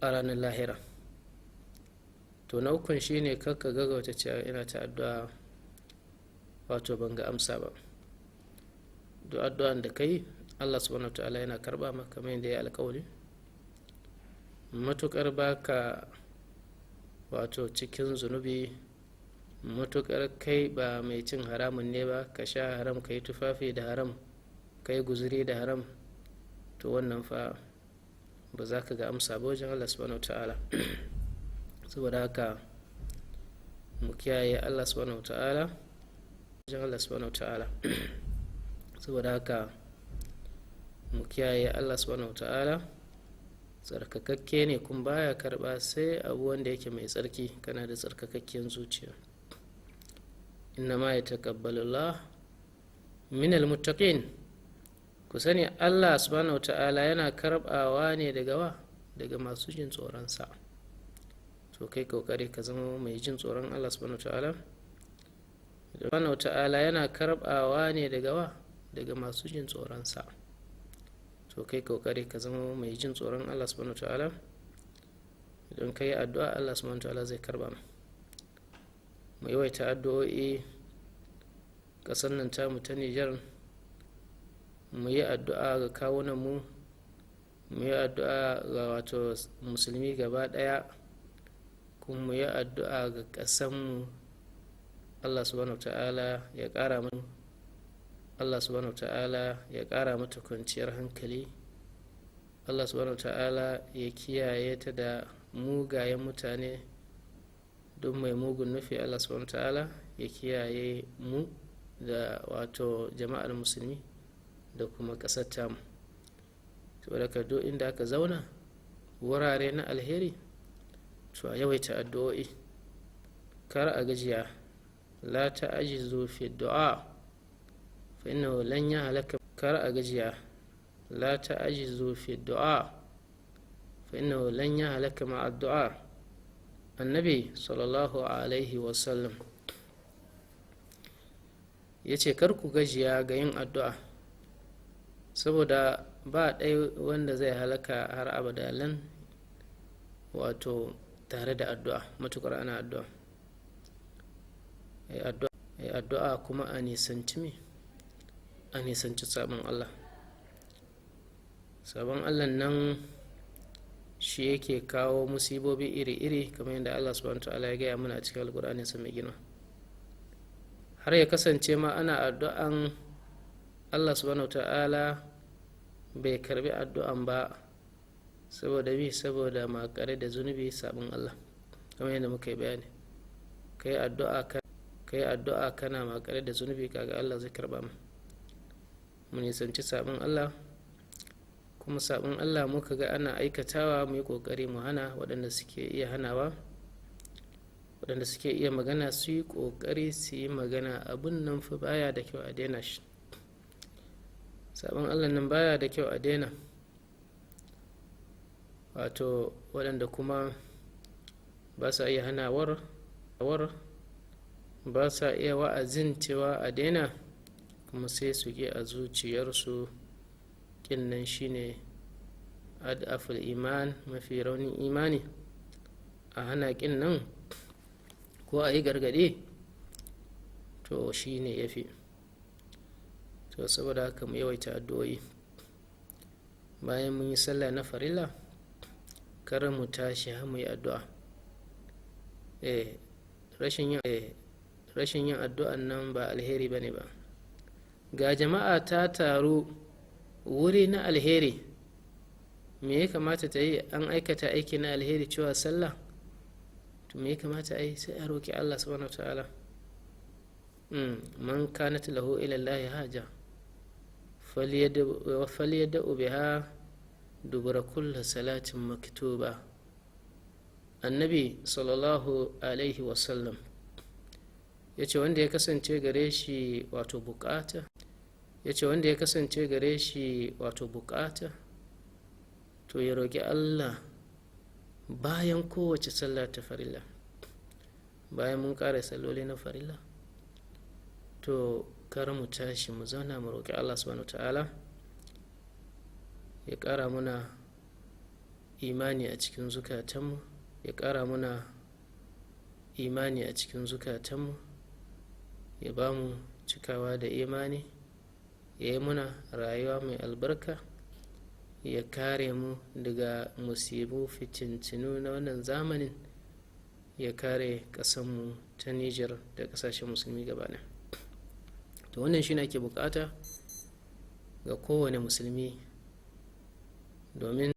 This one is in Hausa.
a ranar lahira. To na ukun shine kakka gaggauta cewa ina ta addu'a wato ban ga amsa ba. duk addu'an da kai Allah subhanahu wa ta'ala yana karba maka kamar yadda ya alƙawari, matukar baka wato cikin zunubi, matukar kai ba mai cin haramun ne ba, ka sha haram, ka yi tufafi da haram, ka yi guzuri da haram, to wannan fa ba za ka ga amsa ba wajen Allah subhanahu wa ta'ala. Saboda haka mu kiyaye Allah subhanahu wa ta'ala wajen Allah subhanahu wa ta'ala. Saboda haka mu kiyaye Allah subhanahu wa ta'ala, tsarkakakke ne kun baya karba sai abu wanda yake mai tsarki, kana da tsarkakakken zuciya. Inna ma yataqabbalu Allah minal muttaqin, ku sani Allah subhanahu wa ta'ala yana karbawa ne daga masu jin tsoron sa. To kai kokari ka zama mai jin tsoron Allah subhanahu wa ta'ala. Subhanahu wa ta'ala yana karbawa ne daga masu jin tsoron sa. To kai kokari ka zama mai jin tsoron Allah subhanahu wa ta'ala. Idan ka yi addu'a Allah subhanahu wa ta'ala zai karba mu yawaita addu'o'i kasar nan tamu ta Nijar, mu yi addu'a ga kawunan mu yi addu'a ga wato musulmi gaba daya, kuma mu yi addu'a ga ƙasar mu. Allah subhanahu wa ta'ala ya ƙara mu, Allah subhanahu wa ta'ala ya ƙara mata kwanciyar hankali, Allah subhanahu wa ta'ala ya kiyaye ta da mugayen mutane, duk mai mugun nufi Allah subhanahu wa ta'ala ya kiyaye mu da wato jama'ar musulmi da kuma ƙasar tamu. Saboda ka duk inda aka zauna wurare na alheri, to a yawaita addu'o'i, kar a gajiya. La ta'ajizu fi du'a fa innahu lan yahlaka, kar a gajiya. La ta'ajizu fi du'a fa innahu lan yahlaka ma'a du'a. Annabi sallallahu alaihi wasallam yace kar ku gajiya ga yin addu'a, saboda ba ɗaya wanda zai halaka har abada lan wato tare da addu'a, matukar ana addu'a. Ai addu'a kuma a nisanci sabon Allah. Sabon Allah nan shi yake kawo musibobi iri-iri, kamar yadda Allah subhanahu wa ta'ala ya gaya mana a cikin alkur'ani sa mai gina. Har ya kasance ma ana addu'an Allah subhanahu wa ta'ala bai karbi addu'an ba, saboda makare da zunubi sabon Allah, kamar yadda muka yi bayani. Kai addu'a kana makare da zunubi, kaga Allah zai karba mu nisanci sabon Allah. Kuma sabon Allah muka ga ana aikatawa, mu yi kokari mu hana. Waɗanda suke iya hanawa, waɗanda suke iya magana su yi kokari su yi magana. Abun nan fa baya da kyau a daina shi, sabon Allah nan baya da kyau a daina. Wato waɗanda kuma ba sa iya hanawar, ba sa iya wa'azin cewa a daina, kuma sai su ke a zuciyarsu. Kin nan shine ad'aful iman, mafi raunin imani. A hana kin nan ko a yi gargaɗi, to shine yafi. To saboda haka mu yawaita addu'o'i bayan mun yi sallah na farilla, kar mu tashi har mu yi addu'a. Rashin yin addu'an nan ba alheri bane ba. Ga jama'a ta taru wuri na alheri, me ya kamata ta yi? An aikata aiki na alheri cewa sallah, to me ya kamata a yi? Sai a roki Allah subhanahu wa ta'ala. Man kanat lahu ila Allah haja falyad'u biha dubura kulli salatin maktuba. Annabi sallallahu alaihi wasallam yace wanda ya kasance gare shi wato bukata, to ya roki Allah bayan kowace sallah ta farilla. Bayan mun kare salloli na farilla, to kar mu tashi mu zauna mu roki Allah subhanahu ta'ala ya kara muna imani a cikin zukatanmu, ya ƙara muna imani a cikin zukatanmu, ya ba mu cikawa da imani, ya yi muna rayuwa mai albarka, ya kare mu daga musibu fitintinu na wannan zamanin, ya kare ƙasanmu ta Nijar da ƙasashen musulmi gaba ɗaya. To wannan shi ne ake bukata ga kowane musulmi, domin